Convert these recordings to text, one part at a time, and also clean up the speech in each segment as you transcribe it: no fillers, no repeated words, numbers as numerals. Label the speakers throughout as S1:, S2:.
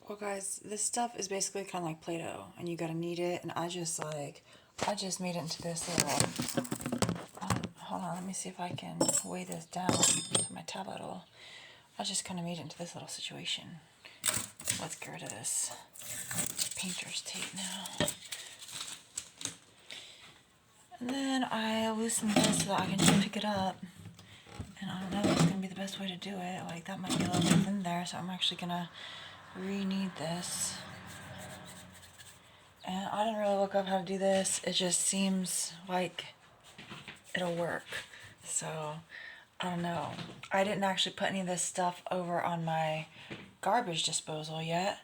S1: Well, guys, this stuff is basically kind of like Play-Doh, and you gotta knead it. And I just made it into this little. Hold on, let me see if I can weigh this down with my tablet. I just kind of made it into this little situation. Let's get rid of this painter's tape now. And then I loosen this so that I can just pick it up. And I don't know if it's gonna be the best way to do it. Like, that might be a little bit thin there, so I'm actually gonna re-knead this. And I didn't really look up how to do this. It just seems like it'll work. So, I don't know. I didn't actually put any of this stuff over on my garbage disposal yet.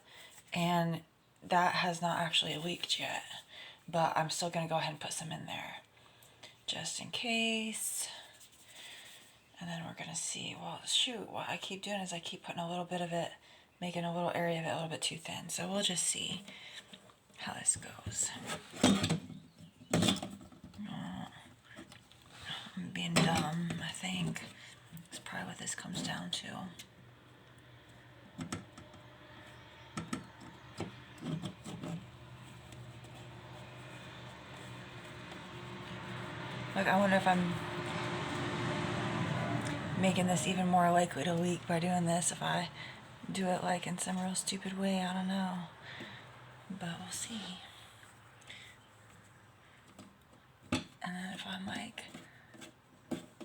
S1: And that has not actually leaked yet. But I'm still going to go ahead and put some in there. Just in case. And then we're going to see. Well, shoot. What I keep doing is I keep putting a little bit of it, making a little area of it a little bit too thin. So we'll just see how this goes. I'm being dumb, I think. That's probably what this comes down to. Like, I wonder if I'm making this even more likely to leak by doing this. If I do it like in some real stupid way, I don't know. But we'll see. And then if I'm like,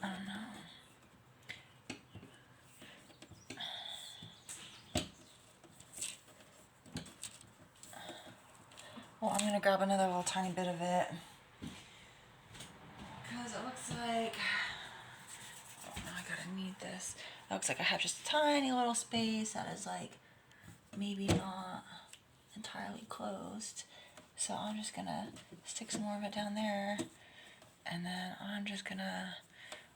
S1: I don't know. Well, I'm gonna grab another little tiny bit of it. Because it looks like, oh, now I gotta knead this. It looks like I have just a tiny little space that is like maybe not entirely closed. So I'm just gonna stick some more of it down there. And then I'm just gonna,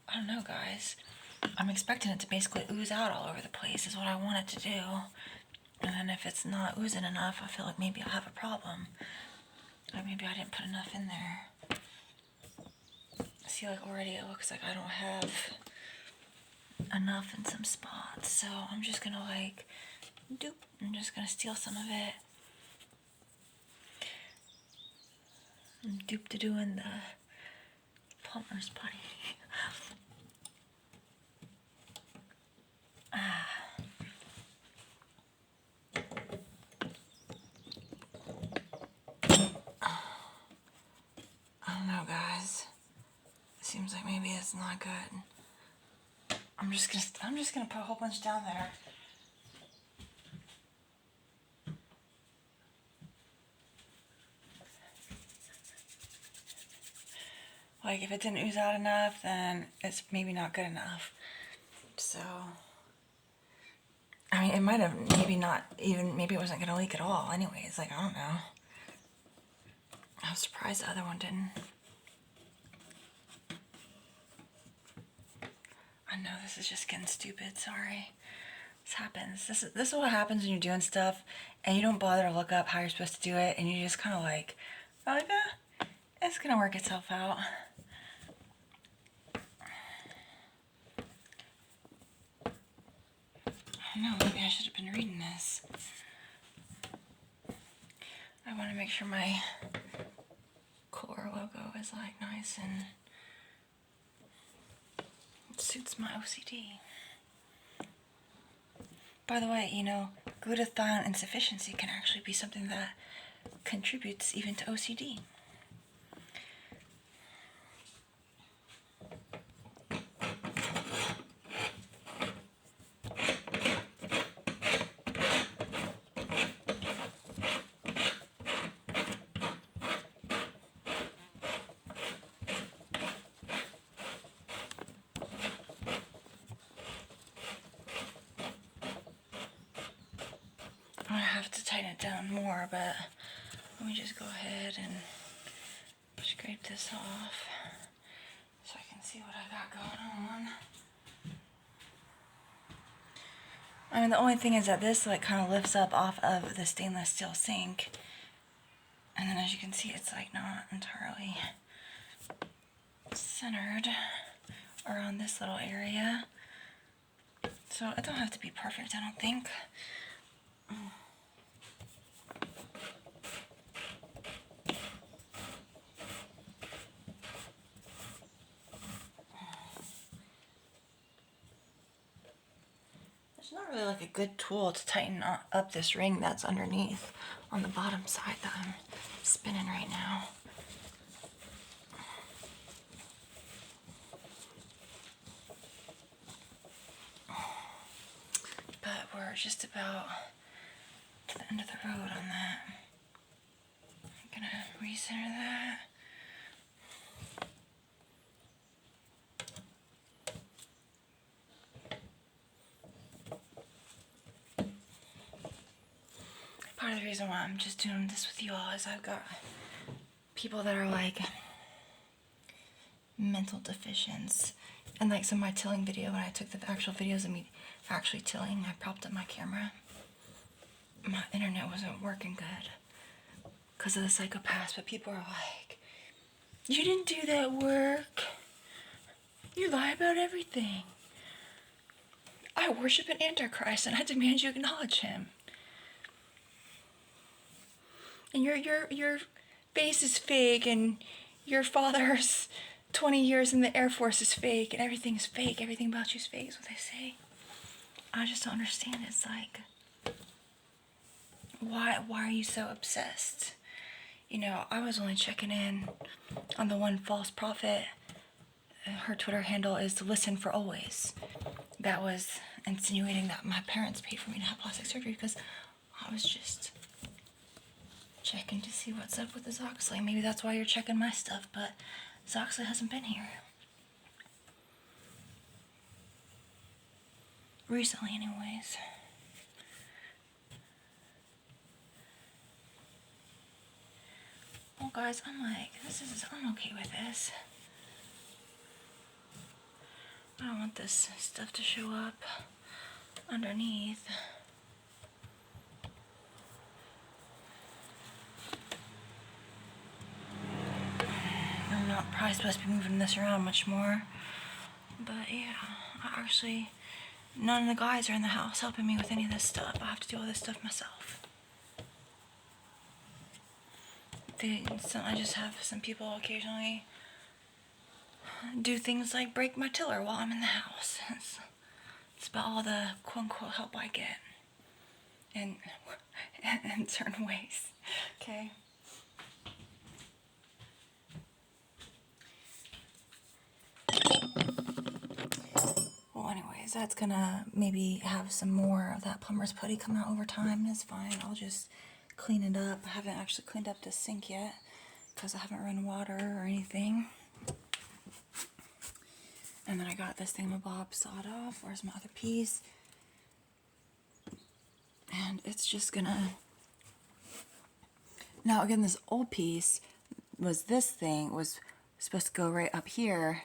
S1: I don't know, guys. I'm expecting it to basically ooze out all over the place is what I want it to do. And then if it's not oozing enough, I feel like maybe I have a problem. Or maybe I didn't put enough in there. See, like already it looks like I don't have enough in some spots. So I'm just gonna like, doop, I'm just gonna steal some of it. I'm duped to doing the Plumbers Putty. I don't know, guys. It seems like maybe it's not good. I'm just gonna put a whole bunch down there. Like, if it didn't ooze out enough, then it's maybe not good enough. So, I mean, it might have maybe not even, maybe it wasn't gonna leak at all anyways. Like, I don't know. I was surprised the other one didn't. I know this is just getting stupid, sorry. This happens. This is what happens when you're doing stuff and you don't bother to look up how you're supposed to do it, and you just kind of like, oh yeah, it's gonna work itself out. I don't know, maybe I should have been reading this. I want to make sure my core logo is like nice and it suits my OCD. By the way, you know, glutathione insufficiency can actually be something that contributes even to OCD. I have to tighten it down more, but let me just go ahead and scrape this off so I can see what I got going on. I mean, the only thing is that this like kind of lifts up off of the stainless steel sink, and then as you can see, it's like not entirely centered around this little area. So it don't have to be perfect, I don't think. It's not really like a good tool to tighten up this ring that's underneath on the bottom side that I'm spinning right now. But we're just about to the end of the road on that. I'm gonna recenter that. Part of the reason why I'm just doing this with you all is I've got people that are like mental deficients. And like, so my tilling video, when I took the actual videos of me actually tilling, I propped up my camera. My internet wasn't working good because of the psychopaths, but people are like, you didn't do that work. You lie about everything. I worship an Antichrist and I demand you acknowledge him. And your face is fake, and your father's 20 years in the Air Force is fake, and everything is fake. Everything about you is fake, is what they say. I just don't understand. It's like, why are you so obsessed? You know, I was only checking in on the one false prophet. Her Twitter handle is to listen for always. That was insinuating that my parents paid for me to have plastic surgery because I was just checking to see what's up with the Zoxley. Maybe that's why you're checking my stuff, but Zoxley hasn't been here. Recently, anyways. Well, guys, I'm like, I'm okay with this. I don't want this stuff to show up underneath. I'm not probably supposed to be moving this around much more. But yeah, none of the guys are in the house helping me with any of this stuff. I have to do all this stuff myself. I just have some people occasionally do things like break my tiller while I'm in the house. It's about all the quote-unquote help I get. In certain ways. Okay? Well, anyways, that's gonna maybe have some more of that Plumbers Putty come out over time. It's fine. I'll just clean it up. I haven't actually cleaned up the sink yet because I haven't run water or anything. And then I got this thingamabob sawed off. Where's my other piece? And it's just gonna... Now again, this old piece was supposed to go right up here,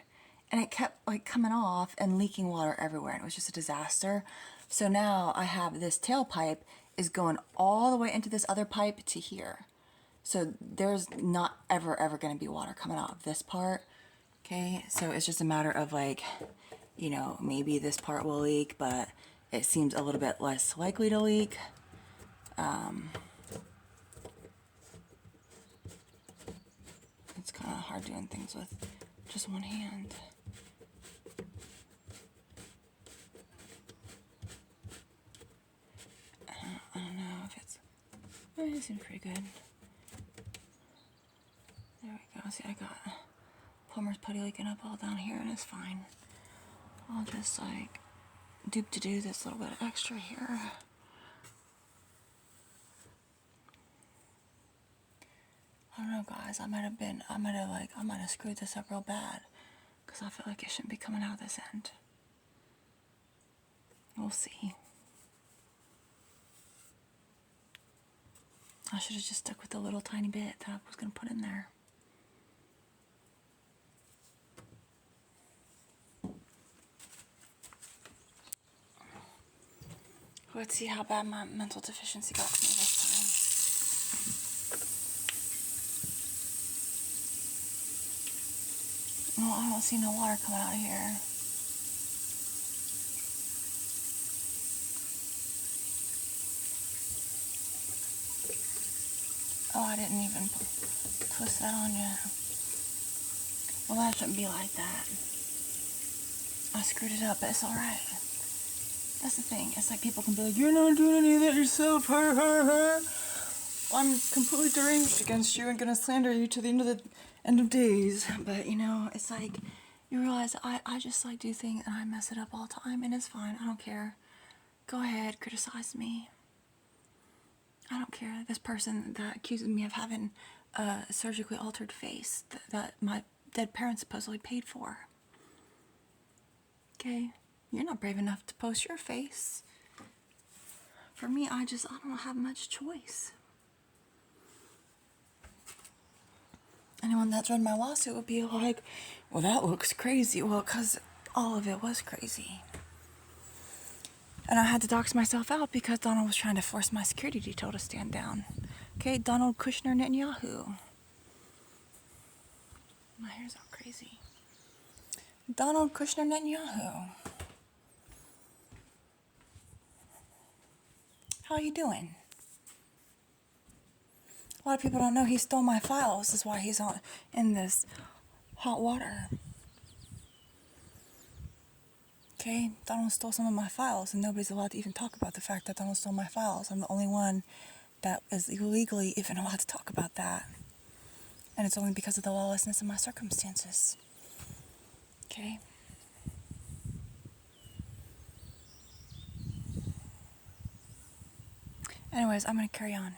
S1: and it kept like coming off and leaking water everywhere, and it was just a disaster. So now I have this tailpipe is going all the way into this other pipe to here. So there's not ever going to be water coming out of this part. Okay, so it's just a matter of like, you know, maybe this part will leak, but it seems a little bit less likely to leak. It's kind of hard doing things with just one hand. I don't know if it's... It seems pretty good. There we go. See, I got Plumbers Putty leaking up all down here, and it's fine. I'll just like do this little bit extra here. I don't know, guys. I might have screwed this up real bad because I feel like it shouldn't be coming out this end. We'll see. I should have just stuck with the little tiny bit that I was going to put in there. Let's see how bad my mental deficiency got to me this time. Well, I don't see no water coming out of here. Oh, I didn't even twist that on yet. Well, that shouldn't be like that. I screwed it up, but it's alright. That's the thing. It's like people can be like, you're not doing any of that yourself, I'm completely deranged against you and gonna slander you to the end of days. But you know, it's like you realize I just like do things and I mess it up all the time, and it's fine. I don't care. Go ahead, criticize me. I don't care. This person that accuses me of having a surgically altered face that my dead parents supposedly paid for. Okay, you're not brave enough to post your face. For me, I don't have much choice. Anyone that's read my lawsuit would be like, well, that looks crazy. Well, because all of it was crazy. And I had to dox myself out because Donald was trying to force my security detail to stand down. Okay, Donald Kushner Netanyahu. My hair's all crazy. Donald Kushner Netanyahu. How are you doing? A lot of people don't know he stole my files. This is why he's in this hot water. Okay, Donald stole some of my files, and nobody's allowed to even talk about the fact that Donald stole my files. I'm the only one that is illegally even allowed to talk about that. And it's only because of the lawlessness of my circumstances. Okay? Anyways, I'm gonna carry on.